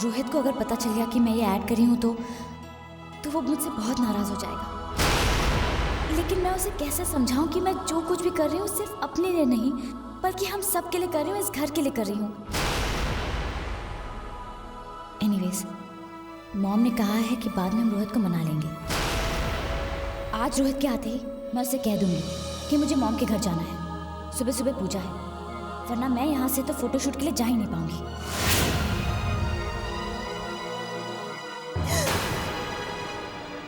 रोहित को अगर पता चल गया कि मैं ये ऐड करी हूँ तो वो मुझसे बहुत नाराज हो जाएगा। लेकिन मैं उसे कैसे समझाऊं कि मैं जो कुछ भी कर रही हूँ सिर्फ अपने लिए नहीं बल्कि हम सब के लिए कर रही हूँ, इस घर के लिए कर रही हूँ। एनीवेज, मॉम ने कहा है कि बाद में हम रोहित को मना लेंगे। आज रोहित के आते ही मैं उसे कह दूंगी कि मुझे मॉम के घर जाना है, सुबह सुबह पूजा है, वरना मैं यहाँ से तो फोटोशूट के लिए जा ही नहीं पाऊंगी।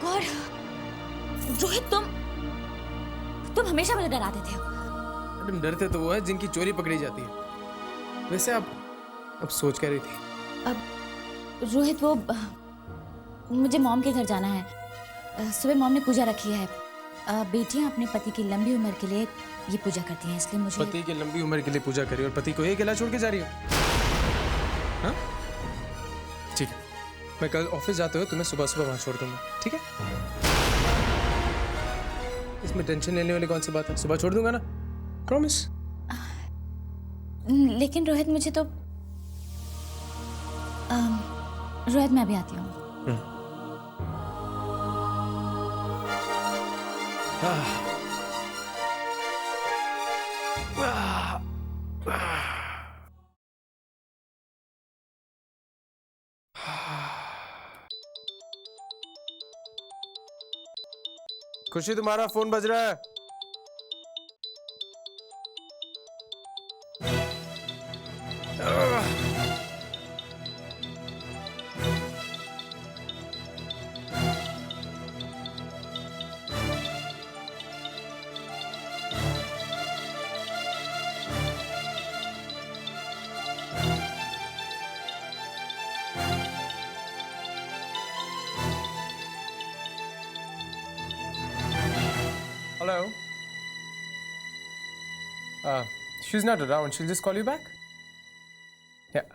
गॉड, रोहित तुम हमेशा मुझे डरा देते हो। मैडम, डरते तो वो है जिनकी चोरी पकड़ी जाती है। वैसे आप अब सोच कर रही थी? अब रोहित, वो मुझे मॉम के घर जाना है। सुबह मॉम ने पूजा रखी है। बेटियां अपने पति की लंबी उम्र के लिए ये पूजा करती हैं, इसलिए मुझे पति की लंबी उम्र के लिए पूजा करी और पति को अकेला छोड़ के जा रही हो? हाँ ठीक है, मैं कल ऑफिस जाते हुए तुम्हें सुबह सुबह वहां छोड़ दूंगा, ठीक है? इसमें टेंशन लेने वाली कौन सी बात है? सुबह छोड़ दूंगा ना, प्रॉमिस। लेकिन रोहित, मुझे तो रोहित, मैं भी आती हूँ। खुशी, तुम्हारा फोन बज रहा है। Hello. She's not around. She'll just call you back. Yeah.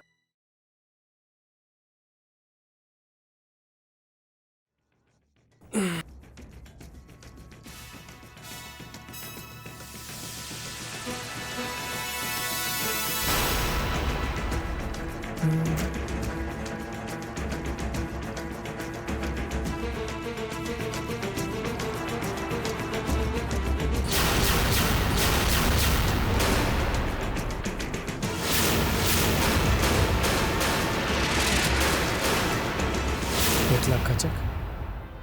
Lakh का चेक,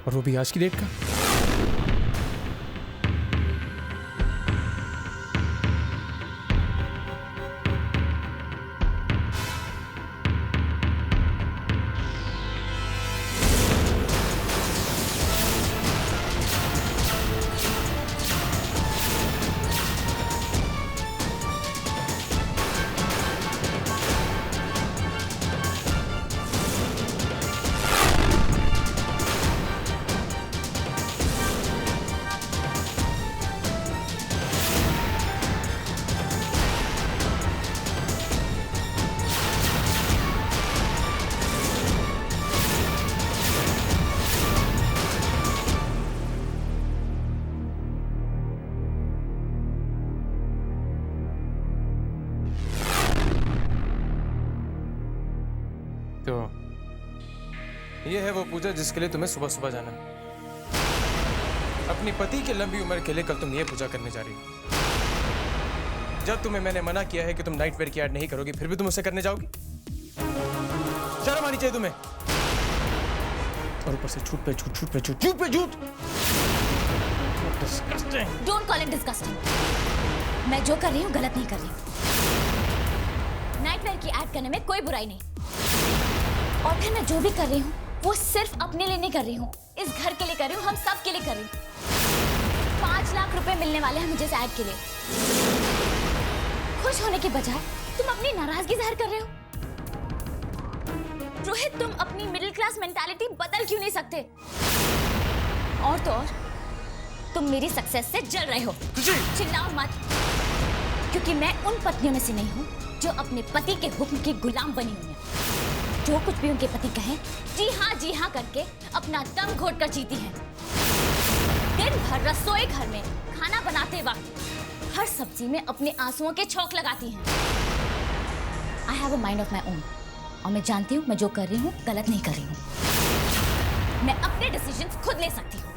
और वो भी आज की डेट का। तो ये है वो पूजा जिसके लिए तुम्हें सुबह सुबह जाना है। अपनी पति की लंबी उम्र के लिए कल तुम ये पूजा करने जा रही हो। जब तुम्हें मैंने मना किया है कि तुम नाइट वेयर की ऐड नहीं करोगी, फिर भी तुम उसे करने जाओगी? शर्म आनी चाहिए तुम्हें। और ऊपर से झूठ पे झूठ, झूठ पे झूठ, झूठ पे झूठ। Disgusting. Don't call it disgusting. मैं जो कर रही हूँ गलत नहीं कर रही हूँ। नाइट वेयर की ऐड करने में कोई बुराई नहीं, और फिर मैं जो भी कर रही हूँ वो सिर्फ अपने लिए नहीं कर रही हूँ, इस घर के लिए कर रही हूँ, हम सब के लिए कर रही हूँ। 5 लाख रुपए मिलने वाले हैं मुझे इस ऐड के लिए। खुश होने के बजाय तुम अपनी नाराजगी जाहिर कर रहे हो। रोहित, तुम अपनी मिडिल क्लास मेंटालिटी बदल क्यों नहीं सकते? और तो और तुम मेरी सक्सेस से जल रहे हो। चिल्लाओ मत, क्योंकि मैं उन पत्नियों में से नहीं हूँ जो अपने पति के हुक्म की गुलाम बनी हुई है, जो कुछ भी उनके पति कहें जी हाँ करके अपना दम घोट कर जीती हैं। दिन भर रसोई घर में खाना बनाते वक्त हर सब्जी में अपने आंसुओं के छौंक लगाती हैं। I have a mind of my own, और मैं जानती हूँ मैं जो कर रही हूँ गलत नहीं कर रही हूँ। मैं अपने डिसीजंस खुद ले सकती हूँ।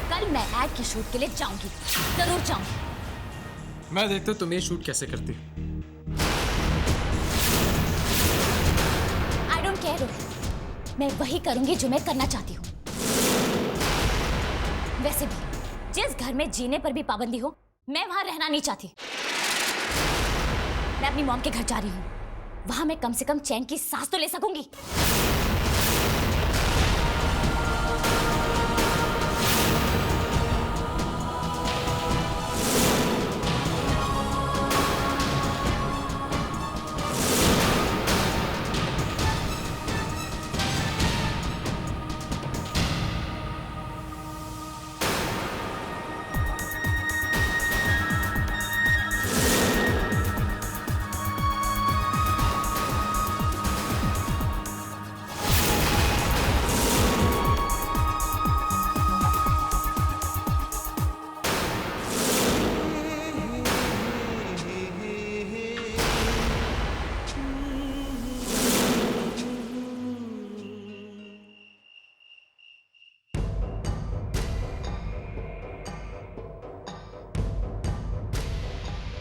कल मैं एड की शूट के लिए जाऊंगी, जरूर जाऊंगी। मैं देखता हूँ तुम ये शूट कैसे करती हो। आई डोंट केयर रोहित, मैं वही करूंगी जो मैं करना चाहती हूँ। वैसे भी जिस घर में जीने पर भी पाबंदी हो, मैं वहां रहना नहीं चाहती। मैं अपनी मॉम के घर जा रही हूँ, वहां मैं कम से कम चैन की सांस तो ले सकूंगी।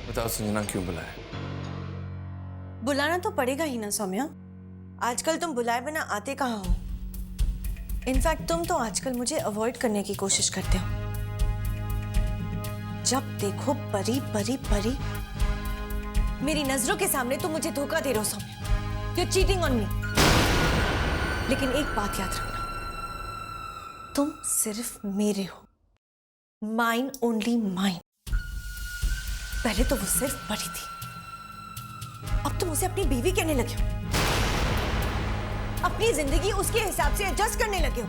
बताओ संजना, क्यों बुलाया? बुलाना तो पड़ेगा ही ना सौम्या। आजकल तुम बुलाए बिना आते कहाँ हो। इनफैक्ट तुम तो आजकल मुझे अवॉइड करने की कोशिश करते हो। जब देखो परी परी परी। मेरी नजरों के सामने तुम मुझे धोखा दे रहे हो Saumya. You're cheating on me। लेकिन एक बात याद रखना, तुम सिर्फ मेरे हो, माइन ओनली माइन। पहले तो वो सिर्फ परी थी, अब तुम उसे अपनी बीवी कहने लगे हो। अपनी जिंदगी उसके हिसाब से एडजस्ट करने लगे हो।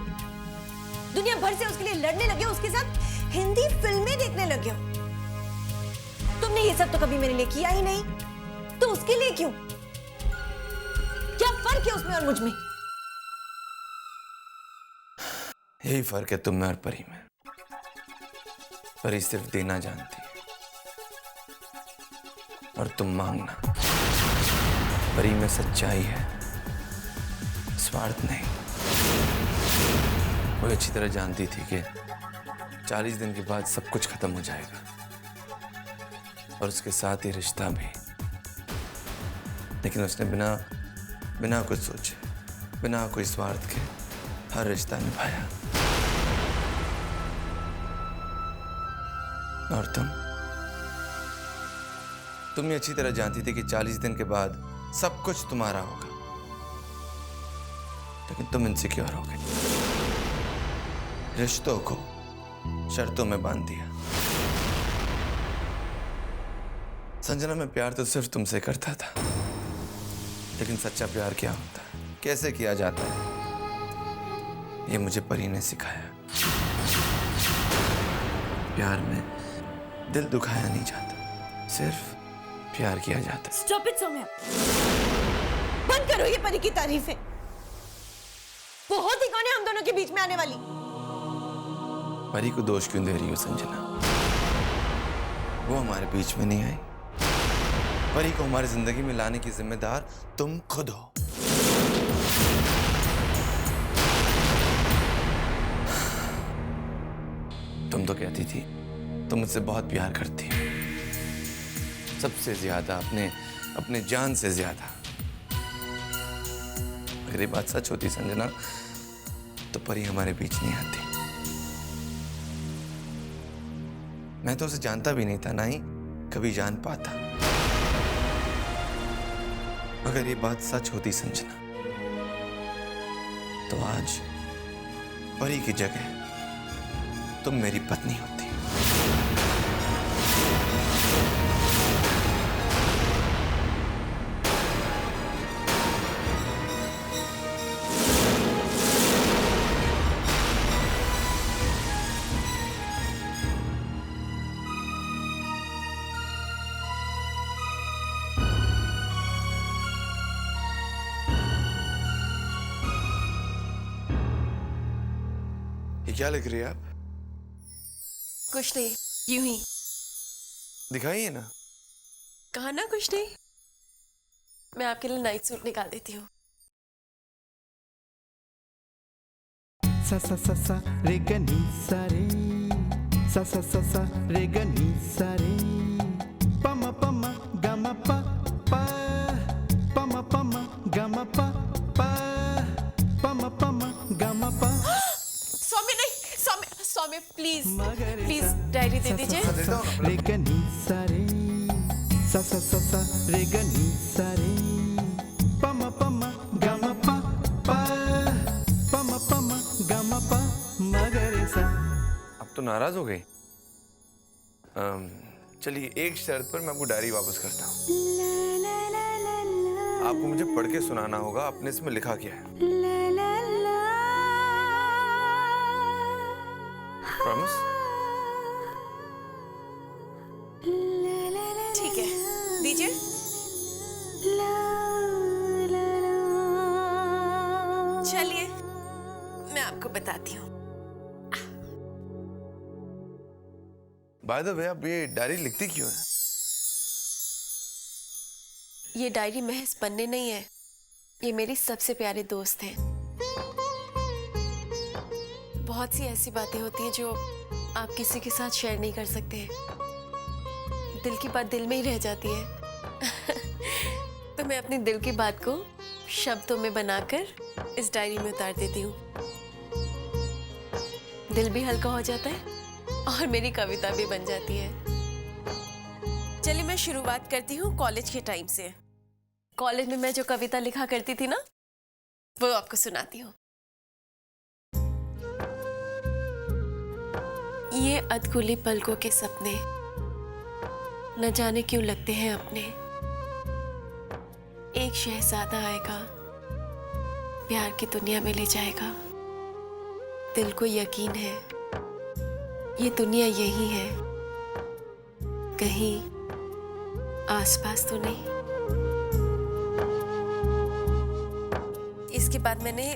दुनिया भर से उसके लिए लड़ने लगे हो, उसके साथ हिंदी फिल्में देखने लगे हो। तुमने ये सब तो कभी मेरे लिए किया ही नहीं, तो उसके लिए क्यों? क्या फर्क है उसमें और मुझ में? यही फर्क है तुम में और परी में। परी सिर्फ देना जानती है और तुम मांगना। परी में सच्चाई है, स्वार्थ नहीं। वो अच्छी तरह जानती थी कि 40 दिन के बाद सब कुछ खत्म हो जाएगा और उसके साथ ही रिश्ता भी। लेकिन उसने बिना कुछ सोचे, बिना कोई स्वार्थ के हर रिश्ता निभाया। और तुम ये अच्छी तरह जानती थी कि 40 दिन के बाद सब कुछ तुम्हारा होगा, लेकिन तुम इनसिक्योर हो गई। रिश्तों को शर्तों में बांध दिया। संजना, मैं प्यार तो सिर्फ तुमसे करता था, लेकिन सच्चा प्यार क्या होता है, कैसे किया जाता है, ये मुझे परी ने सिखाया। प्यार में दिल दुखाया नहीं जाता, सिर्फ प्यार किया जाता। स्टॉप इट सौम्या, बंद करो ये परी की तारीफें। वो होती कौन है हम दोनों के बीच में आने वाली? परी को दोष क्यों दे रही हो संजना? वो हमारे बीच में नहीं आई। परी को हमारी जिंदगी में लाने की जिम्मेदार तुम खुद हो। तुम तो कहती थी तुम मुझसे बहुत प्यार करती हो, सबसे ज्यादा, अपने जान से ज्यादा। अगर ये बात सच होती संजना, तो परी हमारे बीच नहीं आती। मैं तो उसे जानता भी नहीं था, ना ही कभी जान पाता। अगर ये बात सच होती संजना, तो आज परी की जगह तुम मेरी पत्नी होती। ये क्या लिख रही है आप? कुछ नहीं, यूं ही। दिखाइए ना। कहा ना कुछ नहीं। मैं आपके लिए नाइट सूट निकाल देती हूँ। सा सा सा सा रे ग नी सा रे सा सा सा सा रे ग नी सा रे प म ग म प प प म ग म प प म ग म प। सौम्य नहीं, सौम्य प्लीज प्लीज डायरी दे दीजिए। रे ग नी सा रे सा सा सा सा रे ग नी सा रे प म ग म प प म ग म प म ग रे सा। अब तो नाराज हो गई। चलिए एक शर्त पर मैं आपको डायरी वापस करता हूँ। आपको मुझे पढ़ के सुनाना होगा आपने इसमें लिखा क्या है। प्रॉमिस? ठीक है, दीजिए। चलिए मैं आपको बताती हूँ। बाय द वे आप ये डायरी लिखती क्यों है? ये डायरी महज पन्ने नहीं है, ये मेरी सबसे प्यारे दोस्त हैं। बहुत सी ऐसी बातें होती हैं जो आप किसी के साथ शेयर नहीं कर सकते हैं। दिल की बात दिल में ही रह जाती है। तो मैं अपनी दिल की बात को शब्दों में बनाकर इस डायरी में उतार देती हूँ। दिल भी हल्का हो जाता है और मेरी कविता भी बन जाती है। चलिए मैं शुरुआत करती हूँ कॉलेज के टाइम से। कॉलेज में मैं जो कविता लिखा करती थी ना, वो आपको सुनाती हूँ। ये अधकुली पलकों के सपने न जाने क्यों लगते हैं अपने। एक शहजादा आएगा, प्यार की दुनिया में ले जाएगा। दिल को यकीन है ये दुनिया यही है, कहीं आसपास तो नहीं। इसके बाद मैंने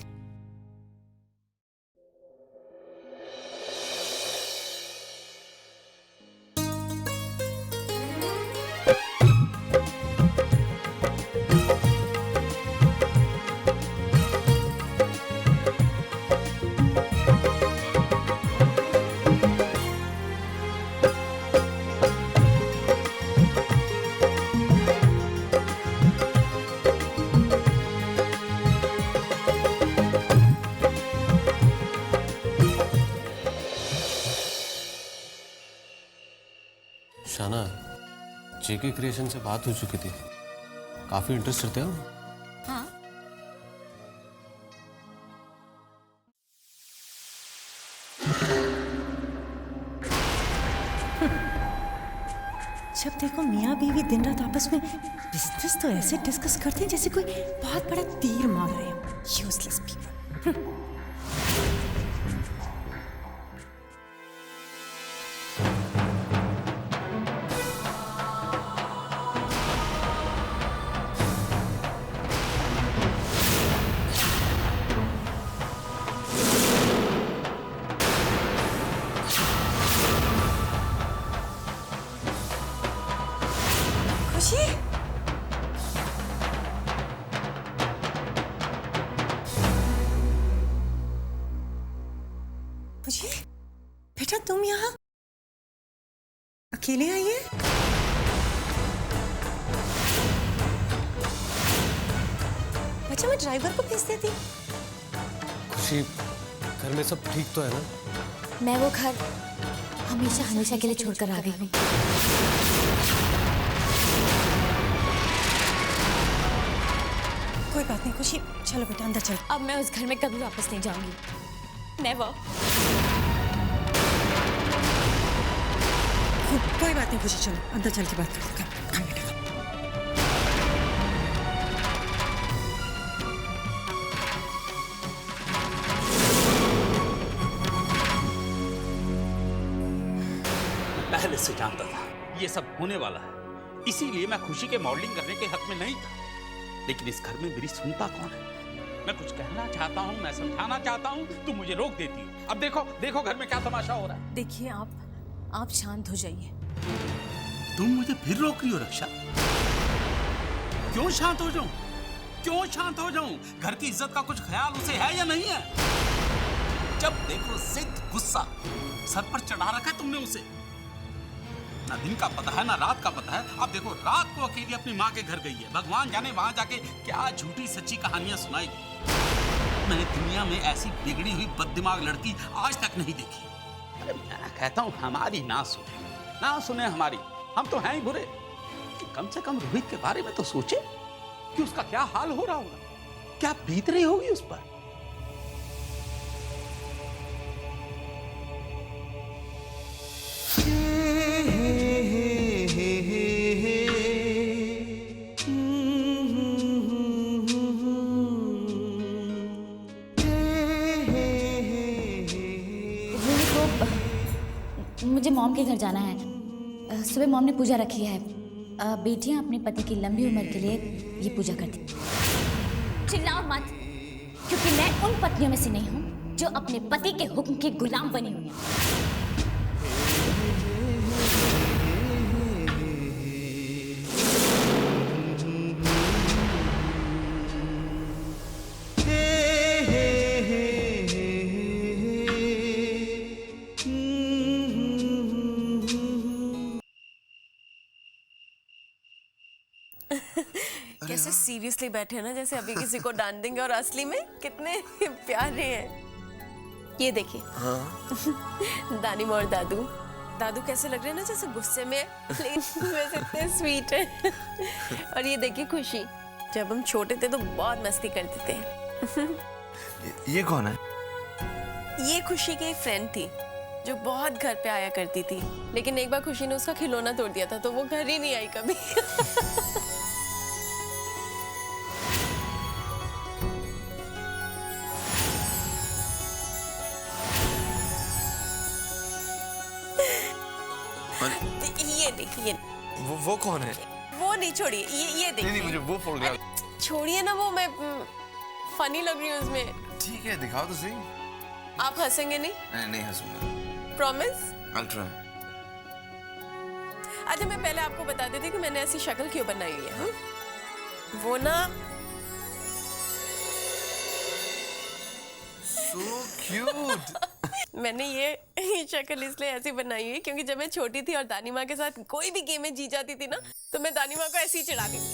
शाना, जेके क्रिएशन से बात हो चुकी थी, काफी इंटरेस्ट रखते हो। हाँ, जब देखो मियाँ बीवी दिन रात आपस में बिजनेस तो ऐसे डिस्कस करते हैं जैसे कोई बहुत बड़ा तीर मार रहे हैं। Useless people. खुशी, खुशी बेटा तुम यहाँ अकेले आई है? अच्छा मैं ड्राइवर को भेज देती। खुशी, घर में सब ठीक तो है ना? मैं वो घर हमेशा हमेशा के लिए छोड़कर आ गई हूँ। कोई बात नहीं खुशी, चलो बेटा अंदर चलो। अब मैं उस घर में कभी वापस नहीं जाऊंगी। नेवर। कोई बात नहीं खुशी, चलो अंदर चल के बात करते हैं। come बेटा। पहले से जानता था ये सब होने वाला है, इसीलिए मैं खुशी के मॉडलिंग करने के हक में नहीं था। लेकिन इस घर में मेरी सुनता कौन है? मैं कुछ कहना चाहता हूँ, मैं समझाना चाहता हूँ, तुम मुझे रोक देती हो। अब देखो देखो घर में क्या तमाशा हो रहा है। देखिए आप शांत हो जाइए। तुम मुझे फिर रोक रही हो रक्षा? क्यों शांत हो जाऊं? क्यों शांत हो जाऊं? घर की इज्जत का कुछ ख्याल उसे है या नहीं है? जब देखो जिद, गुस्सा, सर पर चढ़ा रखा है तुमने उसे। ना दिन का पता है ना रात का पता है। अब देखो रात को अकेली अपनी माँ के घर गई है, भगवान जाने वहां जाके क्या झूठी सच्ची कहानियां सुनाएगी। मैंने दुनिया में ऐसी बिगड़ी हुई बददिमाग लड़की आज तक नहीं देखी। अरे मैं कहता हूँ हमारी ना सुने हमारी। हम तो हैं ही बुरे कि कम से कम रोहित के बारे में तो सोचे कि उसका क्या हाल हो रहा होगा, क्या बीत रही होगी उस पर। मुझे मॉम के घर जाना है। सुबह मॉम ने पूजा रखी है। बेटियां अपने पति की लंबी उम्र के लिए ये पूजा करती। चिल्लाओ मत, क्योंकि मैं उन पत्नियों में से नहीं हूं जो अपने पति के हुक्म की गुलाम बनी हुई हैं। कैसे सीरियसली बैठे हैं ना, जैसे अभी किसी को डांट देंगे, और असली में कितने प्यारे हैं। ये देखिए। हाँ। दानी और दादू कैसे लग रहे हैं ना, जैसे गुस्से में लेकिन वैसे इतने स्वीट है। और ये देखिए खुशी, जब हम छोटे थे तो बहुत मस्ती करते थे। ये कौन है? ये खुशी की एक फ्रेंड थी जो बहुत घर पे आया करती थी, लेकिन एक बार खुशी ने उसका खिलौना तोड़ दिया था तो वो घर ही नहीं आई कभी। ये देखिए। वो कौन है? वो नहीं, छोड़िए। ये देखिए। नहीं, मुझे वो फोटोग्राफ छोड़िए ना, वो मैं फनी लग रही हूँ उसमें। ठीक है, दिखाओ तो सही। आप हंसेंगे नहीं? नहीं हंसूंगा। प्रॉमिस? I'll try. अच्छा, मैं पहले आपको बता देती कि मैंने ऐसी शक्ल क्यों बनाई हुई है। वो ना So cute. मैंने ये शक्ल इसलिए ऐसी बनाई हुई क्योंकि जब मैं छोटी थी और दानी माँ के साथ कोई भी गेम में जीत जाती थी ना, तो मैं दानी माँ को ऐसे ही चिढ़ा देती।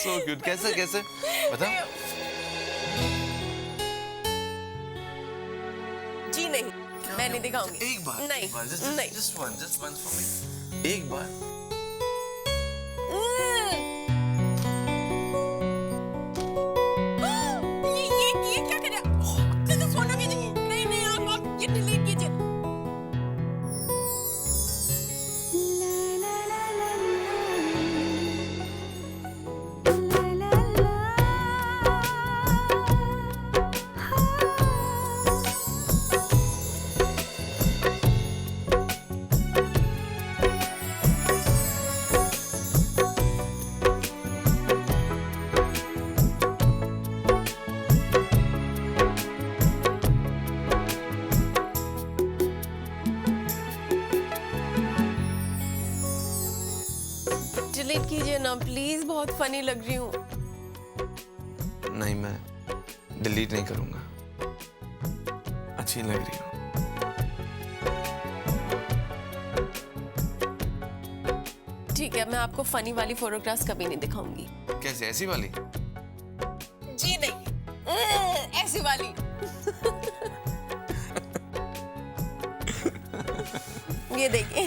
So cute. कैसे बताओ। जी नहीं, मैं नहीं दिखाऊंगी। एक बार। नहीं, नहीं। Just once for me. एक बार। ये क्या कर रहा है? तो फोटो कीजिए। नहीं, आप ये डिलीट कीजिए। डिलीट कीजिए ना प्लीज, बहुत फनी लग रही हूँ। नहीं, मैं डिलीट नहीं करूंगा। अच्छी लग रही हूँ। ठीक है, मैं आपको फनी वाली फोटोग्राफ्स कभी नहीं दिखाऊंगी। कैसे? ऐसी वाली? जी नहीं, ऐसी वाली। ये देखिए।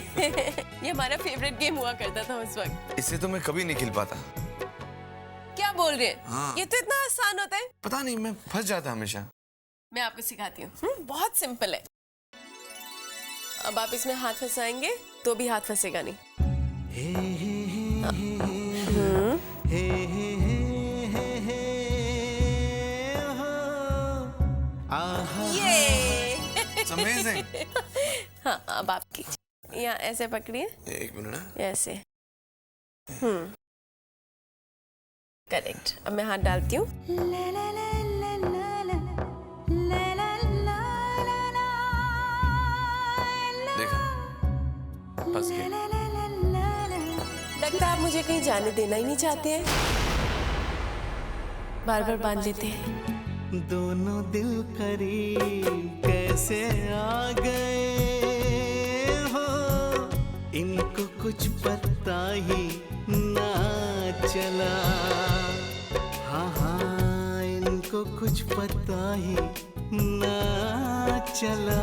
ये हमारा फेवरेट गेम हुआ करता था उस वक्त। इससे तो मैं कभी नहीं खेल पाता। क्या बोल रहे हैं? हाँ। ये तो इतना आसान होता है। पता नहीं, मैं फंस जाता हमेशा। मैं आपको सिखाती हूँ। बहुत सिंपल है। अब आप इसमें हाथ फंसाएंगे तो भी हाथ फंसेगा नहीं। ये It's amazing. हाँ, अब आप कीजिए। यहाँ ऐसे पकड़िए। एक मिनट ना। ऐसे। करेक्ट। अब मैं हाथ डालती हूँ। देखा, फंस गया। लगता है आप मुझे कहीं जाने देना ही नहीं चाहते हैं। बार बार बांध लेते हैं। दोनों दिल करीब कैसे आ गए हो, इनको कुछ पता ही ना चला। हाँ हाँ, इनको कुछ पता ही ना चला।